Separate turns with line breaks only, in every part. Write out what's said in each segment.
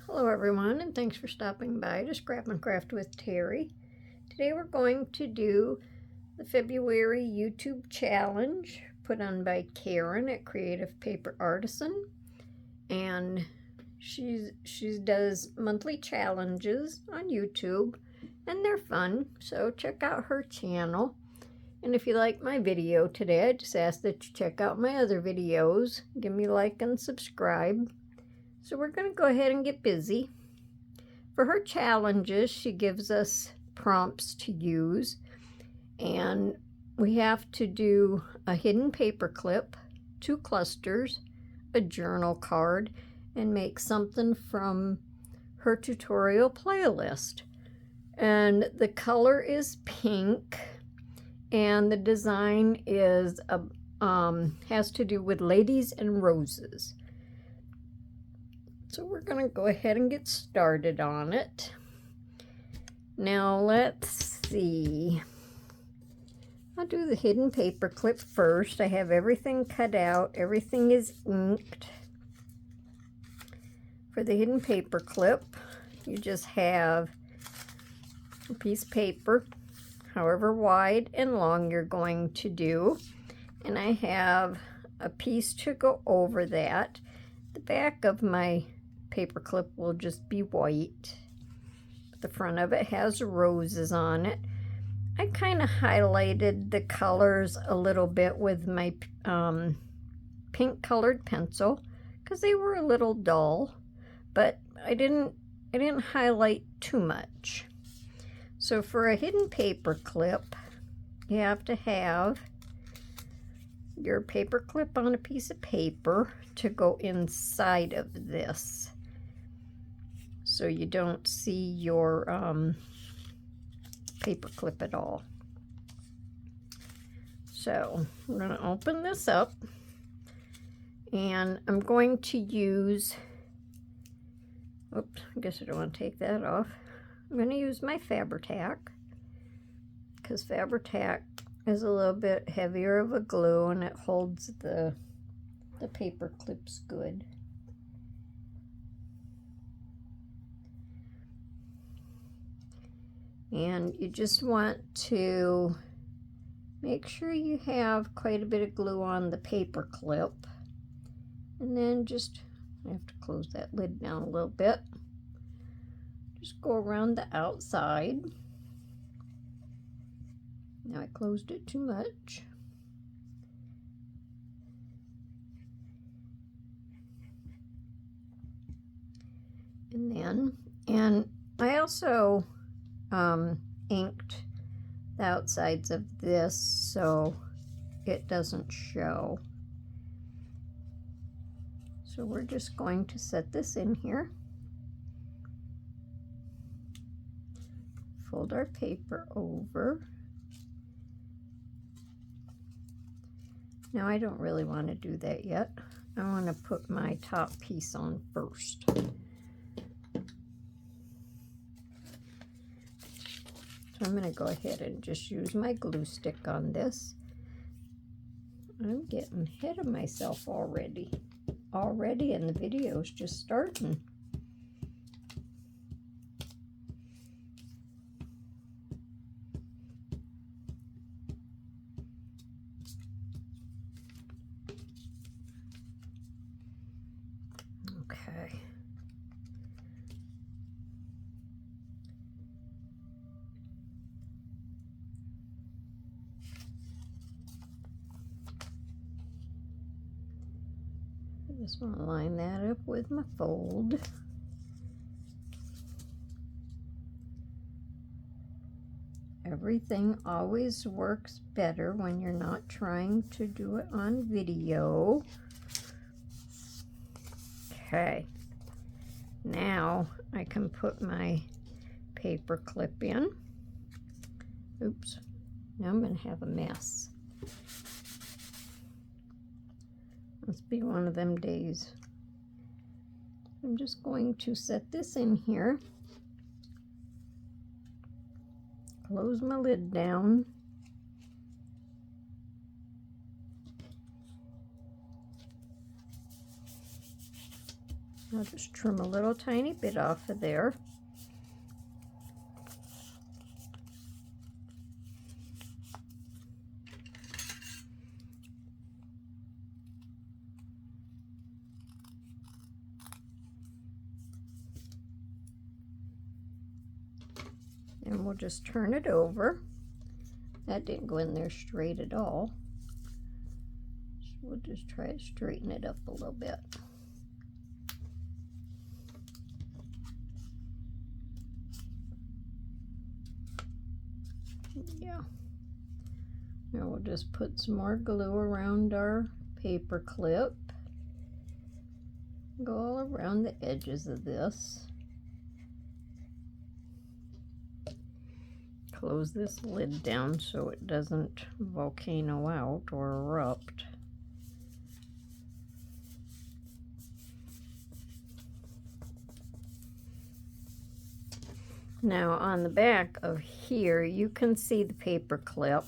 Hello everyone, and thanks for stopping by to Scrap and Craft with Terry. Today we're going to do the February YouTube challenge put on by Karen at Kreativ Paper Artisan, and she does monthly challenges on YouTube, and they're fun, so check out her channel. And if you like my video today, I just ask that you check out my other videos. Give me a like and subscribe. So we're going to go ahead and get busy. For her challenges, she gives us prompts to use, and we have to do a hidden paper clip, 2 clusters, a journal card, and make something from her tutorial playlist. And the color is pink, and the design is has to do with ladies and roses. So we're going to go ahead and get started on it. Now let's see. I'll do the hidden paper clip first. I have everything cut out. Everything is inked. For the hidden paper clip, you just have a piece of paper, however wide and long you're going to do. And I have a piece to go over that. The back of my paper clip will just be white. The front of it has roses on it. I kind of highlighted the colors a little bit with my pink colored pencil because they were a little dull, but I didn't highlight too much. So for a hidden paper clip, you have to have your paper clip on a piece of paper to go inside of this, so you don't see your paper clip at all. So I'm going to open this up, and I'm going to use, oops, I guess I don't want to take that off. I'm going to use my Fabri-Tac, because Fabri-Tac is a little bit heavier of a glue, and it holds the paper clips good. And you just want to make sure you have quite a bit of glue on the paper clip. And then just, I have to close that lid down a little bit. Just go around the outside. Now I closed it too much. And I also inked the outsides of this so it doesn't show. So we're just going to set this in here. Fold our paper over. Now I don't really want to do that yet. I want to put my top piece on first. So I'm going to go ahead and just use my glue stick on this. I'm getting ahead of myself already, and the video's just starting. Okay. I just want to line that up with my fold. Everything always works better when you're not trying to do it on video. Okay, now I can put my paper clip in. Oops, now I'm going to have a mess. Must be one of them days. I'm just going to set this in here. Close my lid down. I'll just trim a little tiny bit off of there. And we'll just turn it over. That didn't go in there straight at all. So we'll just try to straighten it up a little bit. Yeah. Now we'll just put some more glue around our paper clip. Go all around the edges of this. Close this lid down so it doesn't volcano out or erupt. Now on the back of here you can see the paper clip,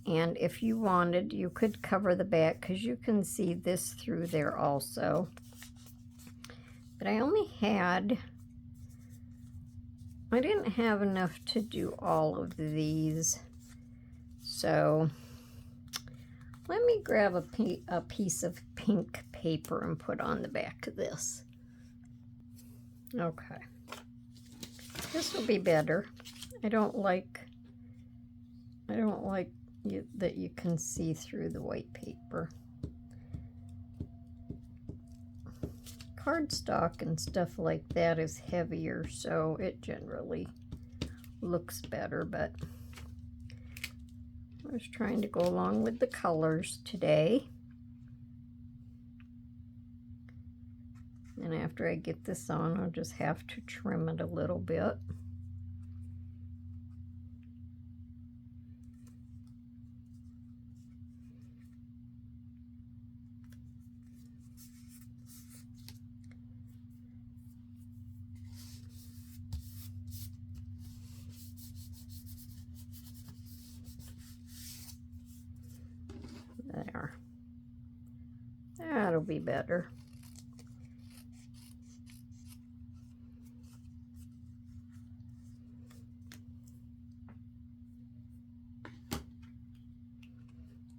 and if you wanted you could cover the back because you can see this through there also. But I didn't have enough to do all of these, so let me grab a piece of pink paper and put on the back of this. Okay, this will be better. I don't like that you can see through the white paper. Cardstock and stuff like that is heavier, so it generally looks better, but I was trying to go along with the colors today. And after I get this on, I'll just have to trim it a little bit. There. That'll be better.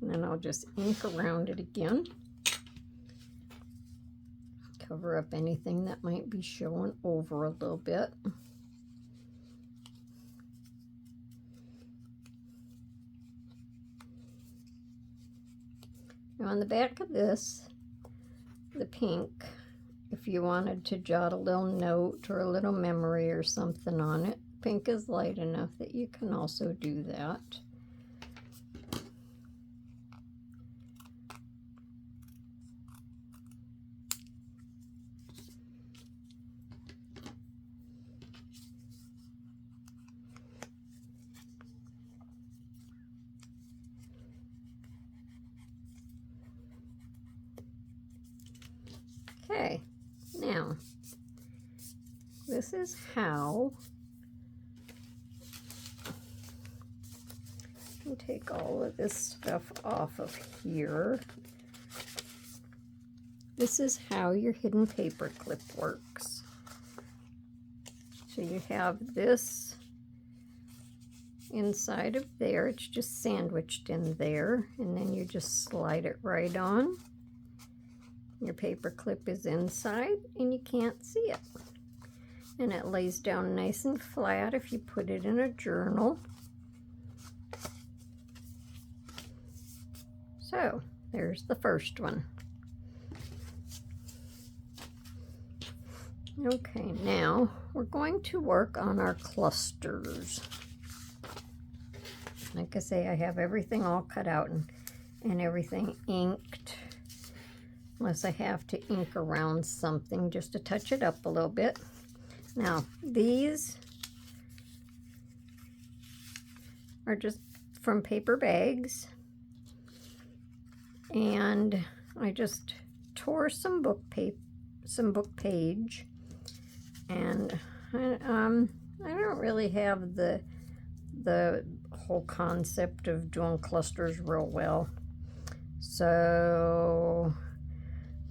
And then I'll just ink around it again. Cover up anything that might be showing over a little bit. Now on the back of this, the pink, if you wanted to jot a little note or a little memory or something on it, pink is light enough that you can also do that. Okay, now this is how you take all of this stuff off of here. This is how your hidden paper clip works. So you have this inside of there, it's just sandwiched in there, and then you just slide it right on. Your paper clip is inside and you can't see it. And it lays down nice and flat if you put it in a journal. So there's the first one. Okay, now we're going to work on our clusters. Like I say, I have everything all cut out and everything inked. Unless I have to ink around something just to touch it up a little bit. Now, these are just from paper bags. And I just tore some book page. And I don't really have the whole concept of doing clusters real well. So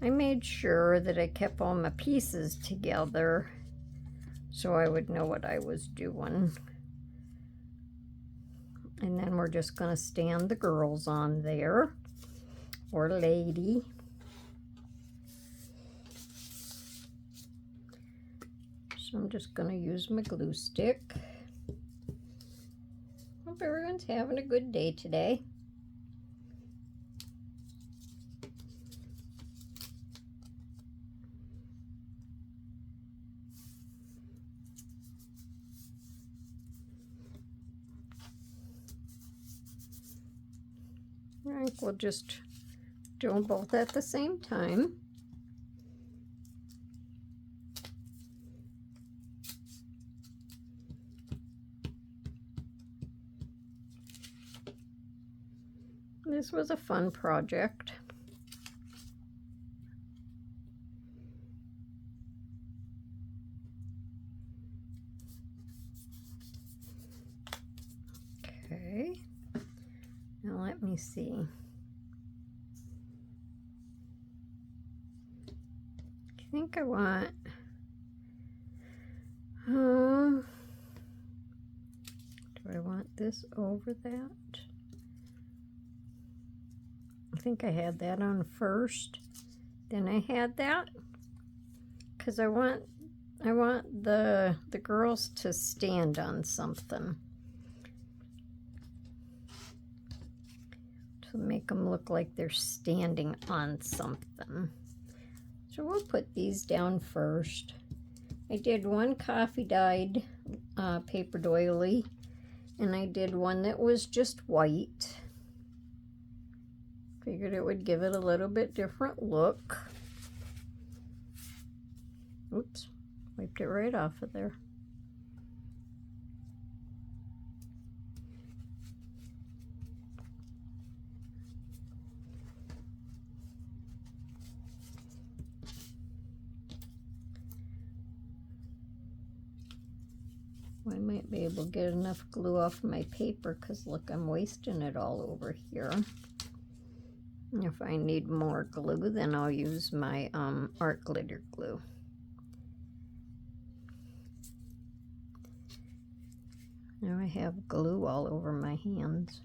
I made sure that I kept all my pieces together so I would know what I was doing. And then we're just going to stand the girls on there, or lady. So I'm just going to use my glue stick. Hope everyone's having a good day today. I think we'll just do them both at the same time. This was a fun project. Okay, now let me see. I think I want, do I want this over that? I think I had that on first, then I had that, because I want the girls to stand on something to make them look like they're standing on something. So we'll put these down first. I did one coffee dyed paper doily, and I did one that was just white. Figured it would give it a little bit different look. Oops, wiped it right off of there. I might be able to get enough glue off my paper, because look, I'm wasting it all over here. If I need more glue, then I'll use my art glitter glue. Now I have glue all over my hands.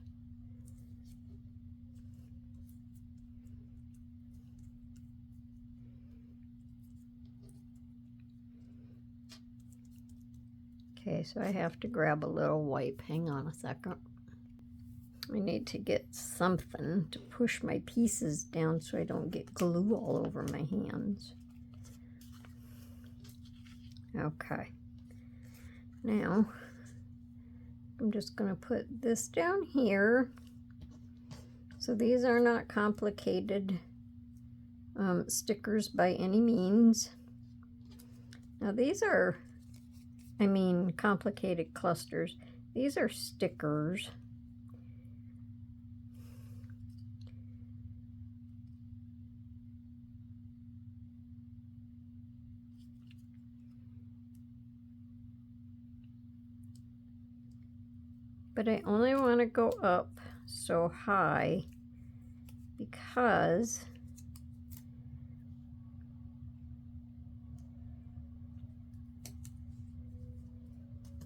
Okay, so I have to grab a little wipe. Hang on a second. I need to get something to push my pieces down so I don't get glue all over my hands. Okay. Now, I'm just going to put this down here. So these are not complicated stickers by any means. Now these are, I mean, complicated clusters. These are stickers. But I only want to go up so high because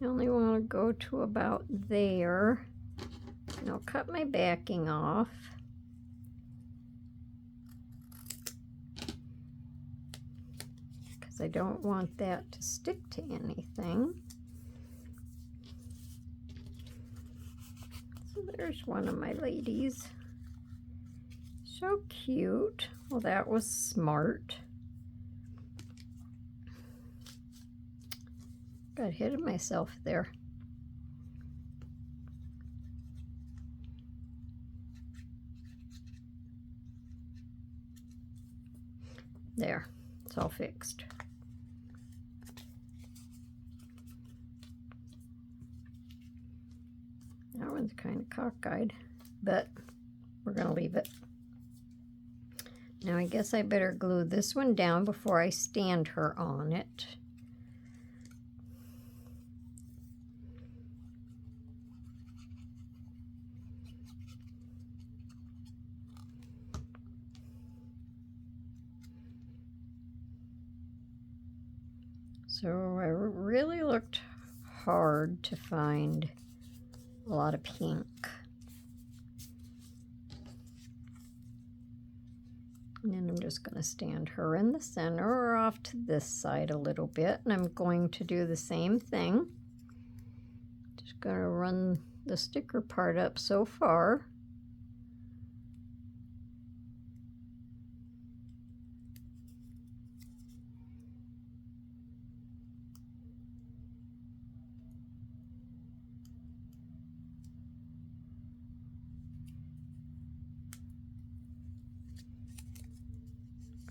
I only want to go to about there. And I'll cut my backing off. Because I don't want that to stick to anything. So there's one of my ladies. So cute. Well, that was smart. Got ahead of myself there. There, it's all fixed. That one's kind of cockeyed, but we're going to leave it. Now I guess I better glue this one down before I stand her on it. So I really looked hard to find a lot of pink. And then I'm just going to stand her in the center or off to this side a little bit. And I'm going to do the same thing. Just going to run the sticker part up so far.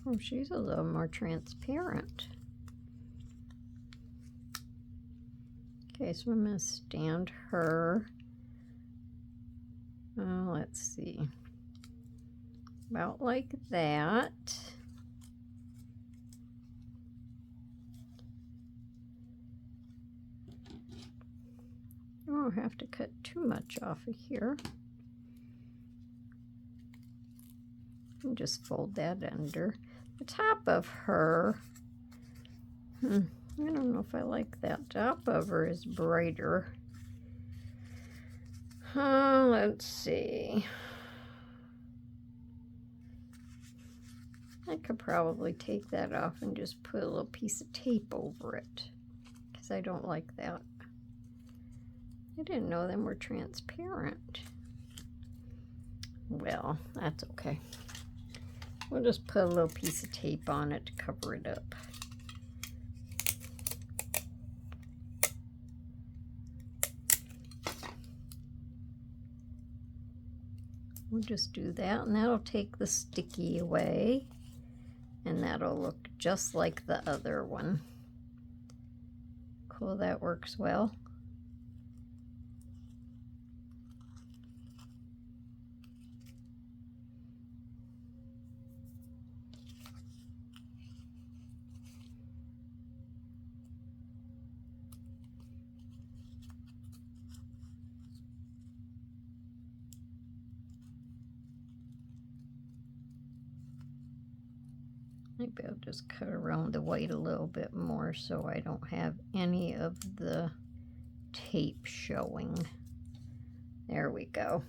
Oh, she's a little more transparent. Okay, so I'm going to stand her, let's see, about like that. I don't have to cut too much off of here. And just fold that under. The top of her, I don't know if I like that. Top of her is brighter. Let's see. I could probably take that off and just put a little piece of tape over it, because I don't like that. I didn't know them were transparent. Well, that's okay. We'll just put a little piece of tape on it to cover it up. We'll just do that, and that'll take the sticky away, and that'll look just like the other one. Cool, that works well. Maybe I'll just cut around the white a little bit more so I don't have any of the tape showing. There we go.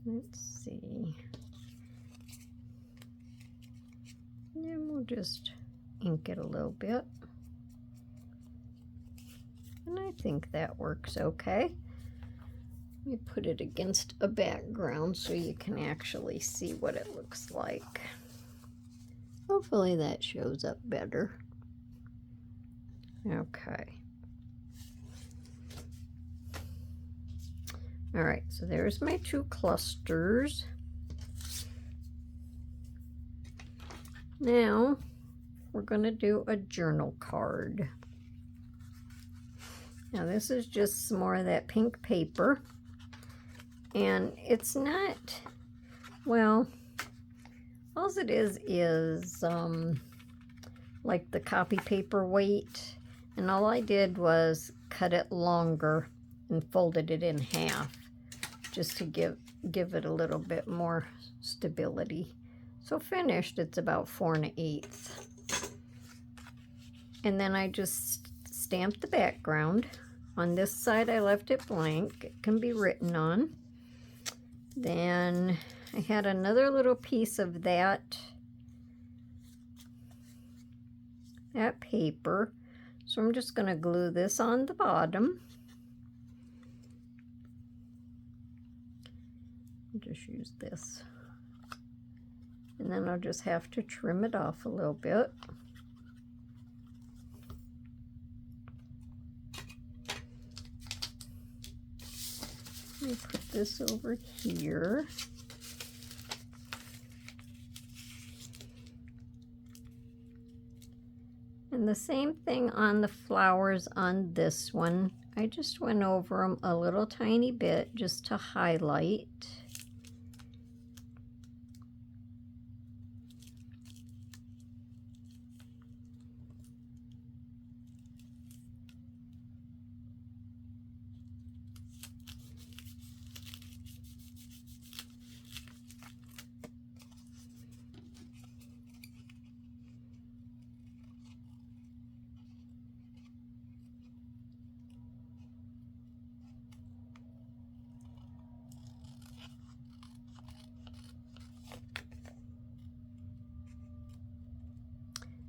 Let's see. And then we'll just ink it a little bit. And I think that works okay. Let me put it against a background so you can actually see what it looks like. Hopefully that shows up better. Okay. All right, so there's my two clusters. Now we're going to do a journal card. Now this is just some more of that pink paper. And it's not, well, all it is like the copy paper weight. And all I did was cut it longer and folded it in half just to give it a little bit more stability. So finished, it's about 4 1/8. And then I just stamped the background. On this side, I left it blank. It can be written on. Then I had another little piece of that paper. So I'm just going to glue this on the bottom. I'll just use this. And then I'll just have to trim it off a little bit. Let me put this over here. And the same thing on the flowers on this one. I just went over them a little tiny bit just to highlight.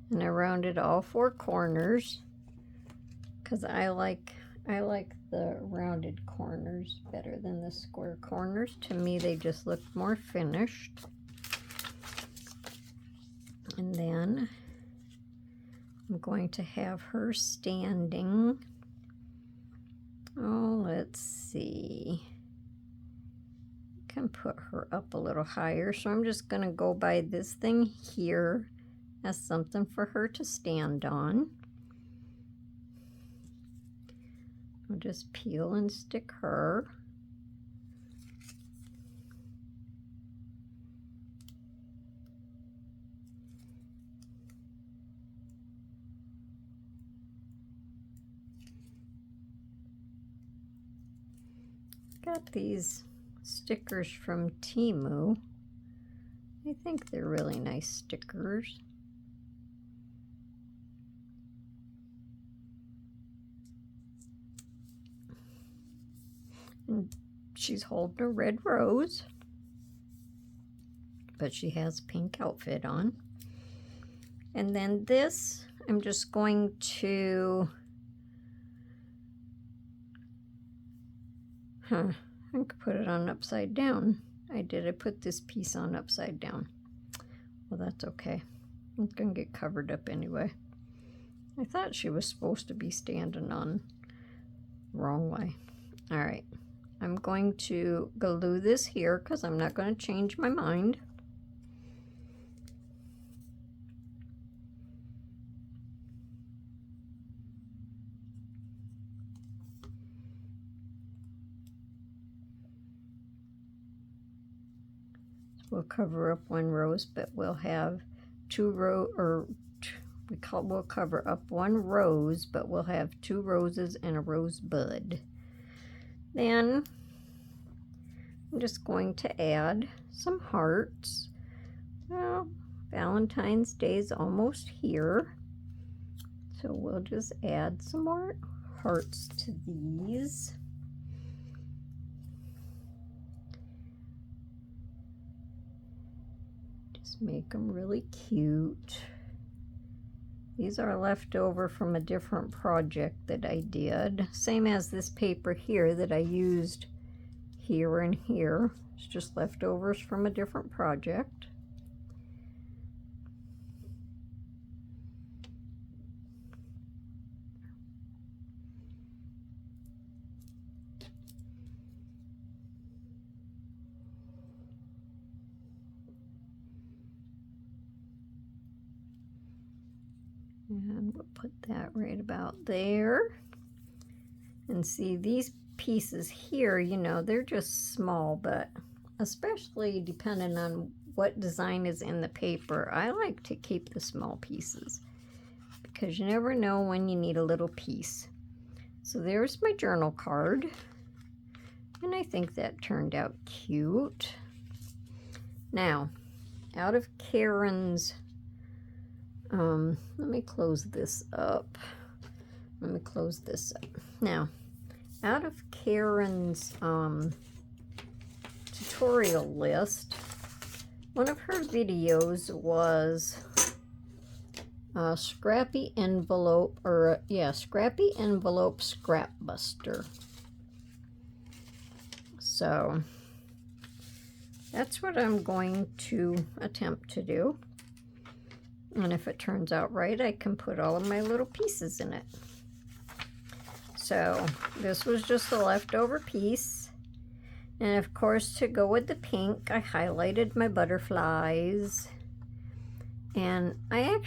And I rounded all 4 corners because I like the rounded corners better than the square corners. To me, they just look more finished. And then I'm going to have her standing. Oh, let's see. I can put her up a little higher. So I'm just going to go by this thing here as something for her to stand on. I'll just peel and stick her. Got these stickers from Temu. I think they're really nice stickers. And she's holding a red rose, but she has a pink outfit on. And then this, I'm just going to, I could put it on upside down. I put this piece on upside down. Well, that's okay. It's gonna get covered up anyway. I thought she was supposed to be standing on the wrong way. All right. I'm going to glue this here because I'm not going to change my mind. So we'll cover up 1 rose, but we'll have 2 we'll cover up 1 rose, but we'll have 2 roses and a rose bud. Then I'm just going to add some hearts. Well, Valentine's Day is almost here, so we'll just add some more hearts to these. Just make them really cute. These are left over from a different project that I did. Same as this paper here that I used here and here. It's just leftovers from a different project. And we'll put that right about there. And see, these pieces here, you know, they're just small, but especially depending on what design is in the paper, I like to keep the small pieces because you never know when you need a little piece. So there's my journal card, and I think that turned out cute. Now, out of Karen's, let me close this up. Now, out of Karen's tutorial list, one of her videos was Scrappy Envelope Scrap Buster. So that's what I'm going to attempt to do. And if it turns out right, I can put all of my little pieces in it. So this was just a leftover piece. And of course, to go with the pink, I highlighted my butterflies. And I'm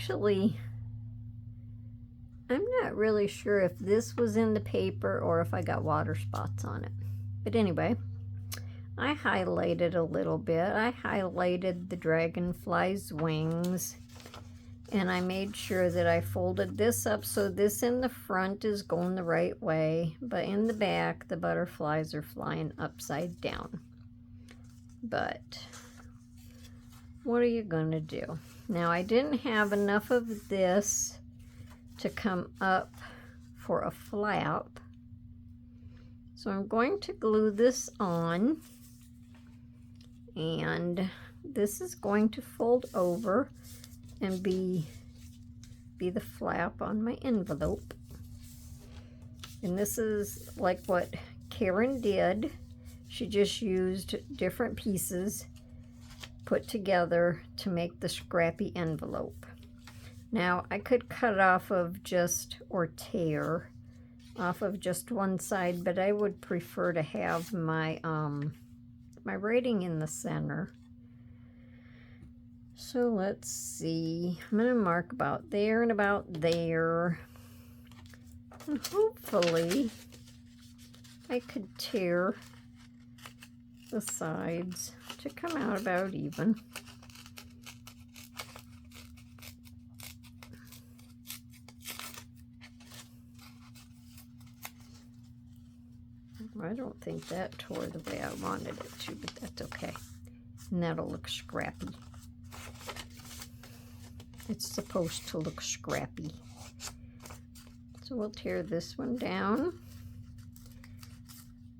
not really sure if this was in the paper or if I got water spots on it. But anyway, I highlighted a little bit. I highlighted the dragonfly's wings. And I made sure that I folded this up so this in the front is going the right way, but in the back, the butterflies are flying upside down. But what are you going to do? Now, I didn't have enough of this to come up for a flap, so I'm going to glue this on, and this is going to fold over and be be the flap on my envelope. And this is like what Karen did. She just used different pieces put together to make the scrappy envelope. Now I could cut off of just, or tear off of just one side, but I would prefer to have my my writing in the center. So let's see, I'm going to mark about there and about there, and hopefully I could tear the sides to come out about even. I don't think that tore the way I wanted it to, but that's okay. And that'll look scrappy. It's supposed to look scrappy. So we'll tear this one down.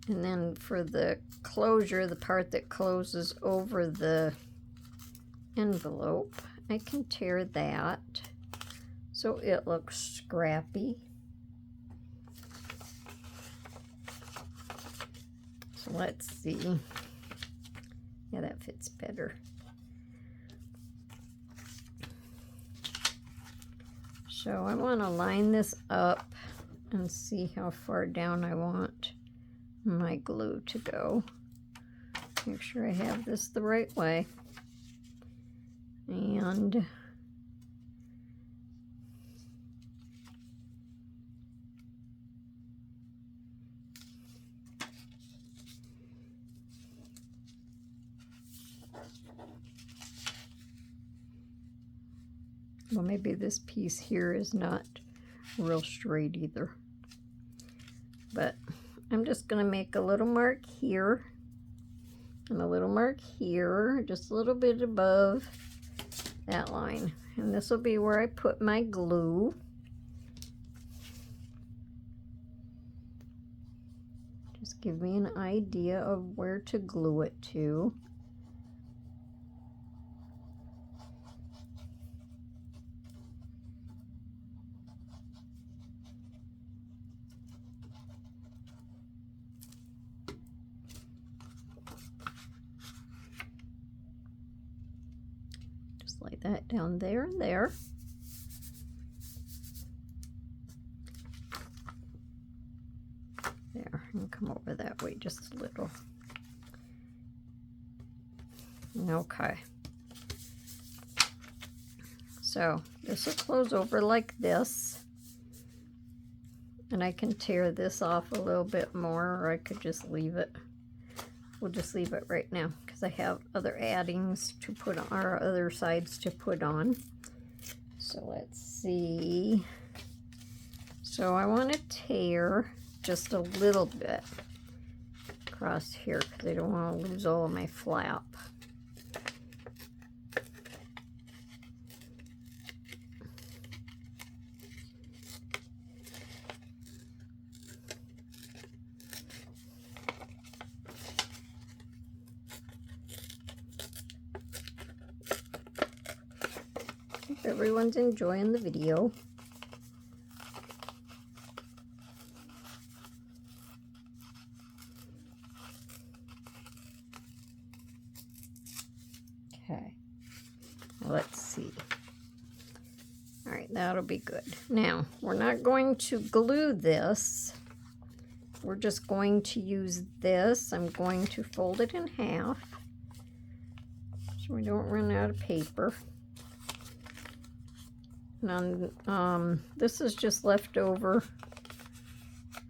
And then for the closure, the part that closes over the envelope, I can tear that so it looks scrappy. So let's see. Yeah, that fits better. So I want to line this up and see how far down I want my glue to go. Make sure I have this the right way. And well, maybe this piece here is not real straight either. But I'm just going to make a little mark here and a little mark here, just a little bit above that line. And this will be where I put my glue. Just give me an idea of where to glue it to. Lay that down there and there. There, and come over that way just a little. Okay. So this will close over like this. And I can tear this off a little bit more, or I could just leave it. We'll just leave it right now because I have other addings to put on, or other sides to put on. So let's see. So I want to tear just a little bit across here because I don't want to lose all of my flap. Everyone's enjoying the video. Okay, let's see. All right, that'll be good. Now, we're not going to glue this. We're just going to use this. I'm going to fold it in half so we don't run out of paper. And this is just leftover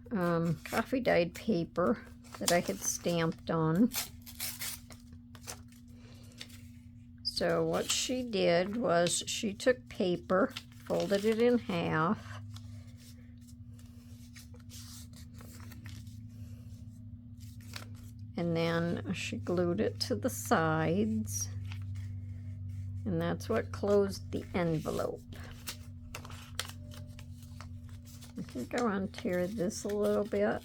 coffee dyed paper that I had stamped on. So what she did was she took paper, folded it in half, and then she glued it to the sides, and that's what closed the envelope. I think I want to tear this a little bit.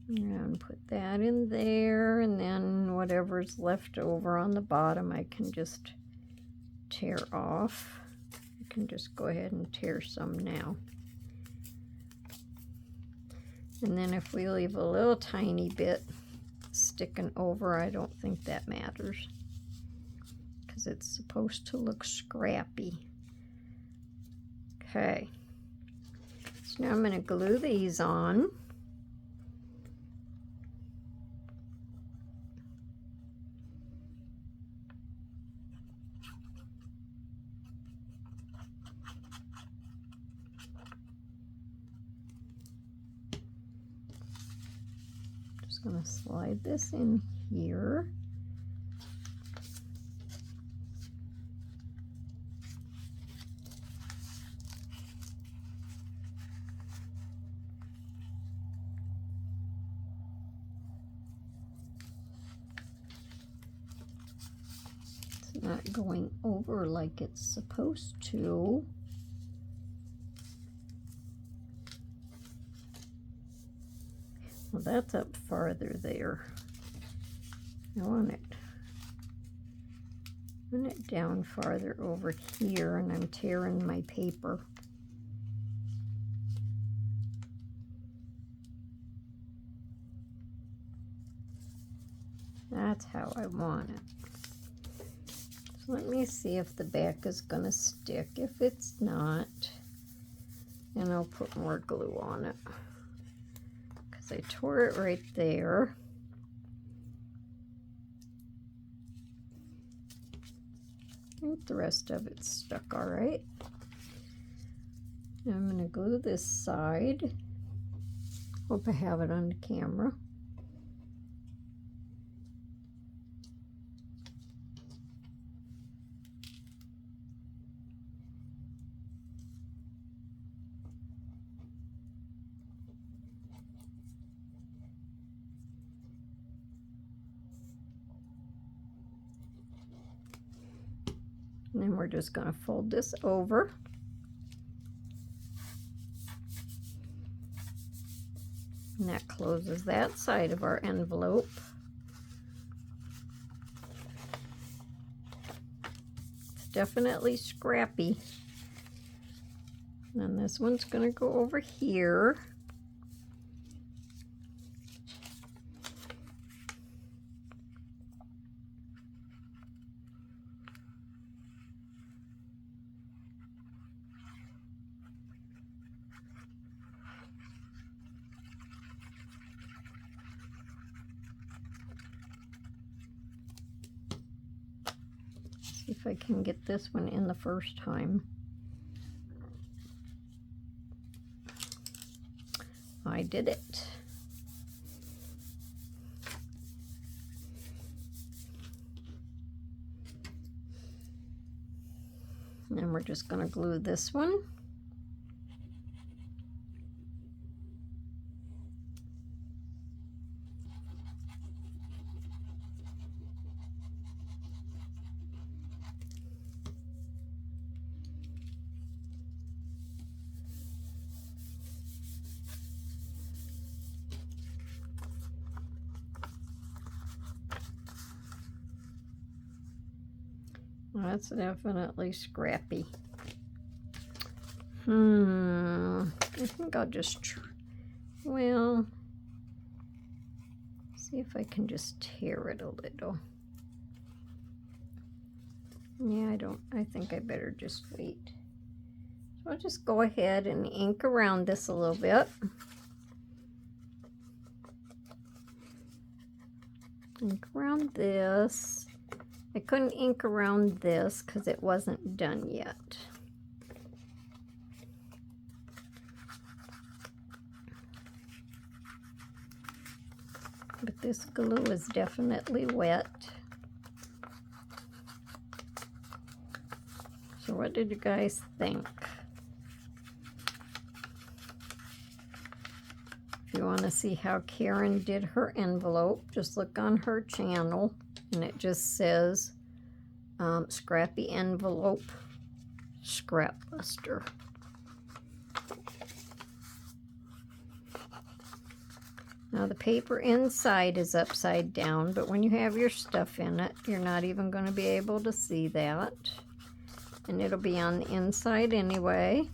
And put that in there, and then whatever's left over on the bottom I can just tear off. I can just go ahead and tear some now. And then if we leave a little tiny bit sticking over, I don't think that matters, because it's supposed to look scrappy. Okay, so now I'm going to glue these on. Just going to slide this in here. It's not going over like it's supposed to. Well, that's up farther there. I want it down farther over here, and I'm tearing my paper. That's how I want it. So let me see if the back is going to stick. If it's not, then I'll put more glue on it. I tore it right there. I think the rest of it's stuck all right. Now I'm going to glue this side. Hope I have it on the camera. And then we're just going to fold this over. And that closes that side of our envelope. It's definitely scrappy. And then this one's going to go over here. If I can get this one in the first time. I did it. And then we're just going to glue this one. That's definitely scrappy. I think I'll just well, see if I can just tear it a little. Yeah, I think I better just wait. So I'll just go ahead and ink around this a little bit. Ink around this. I couldn't ink around this because it wasn't done yet. But this glue is definitely wet. So what did you guys think? If you want to see how Karen did her envelope, just look on her channel. And it just says Scrappy Envelope Scrap Buster. Now the paper inside is upside down, but when you have your stuff in it, you're not even going to be able to see that. And it'll be on the inside anyway.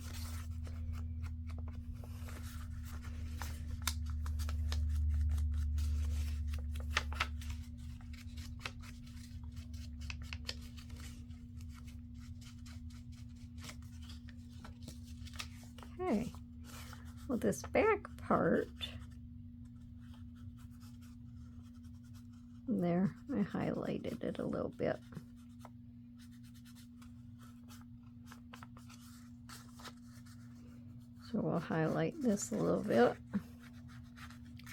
Okay, well this back part, there, I highlighted it a little bit. So we'll highlight this a little bit.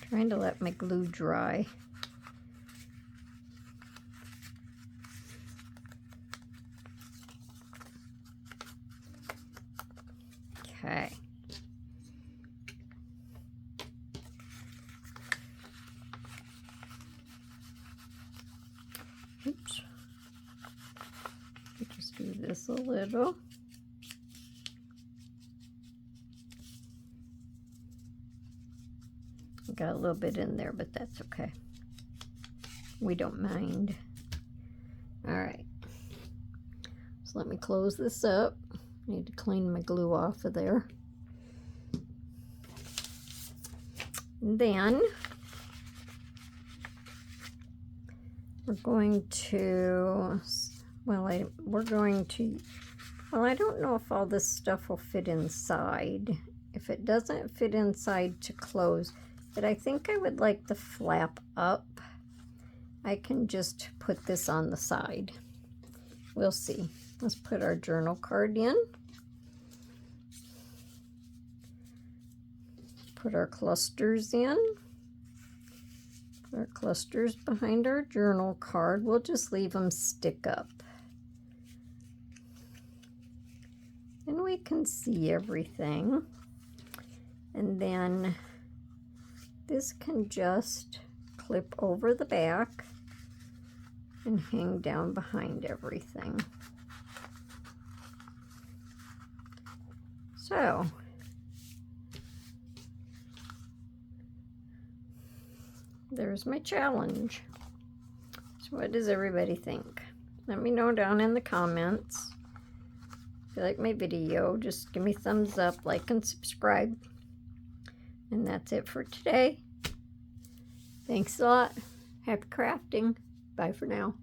Trying to let my glue dry. Okay. Oops. Just do this a little. Got a little bit in there, but that's okay. We don't mind. All right. So let me close this up. Need to clean my glue off of there. And then we're going to, I don't know if all this stuff will fit inside. If it doesn't fit inside to close, but I think I would like the flap up. I can just put this on the side. We'll see. Let's put our journal card in. Put our clusters in. Put our clusters behind our journal card. We'll just leave them stick up. And we can see everything. And then this can just clip over the back and hang down behind everything. So, there's my challenge. So what does everybody think? Let me know down in the comments. If you like my video, just give me a thumbs up, like, and subscribe. And that's it for today. Thanks a lot. Happy crafting. Bye for now.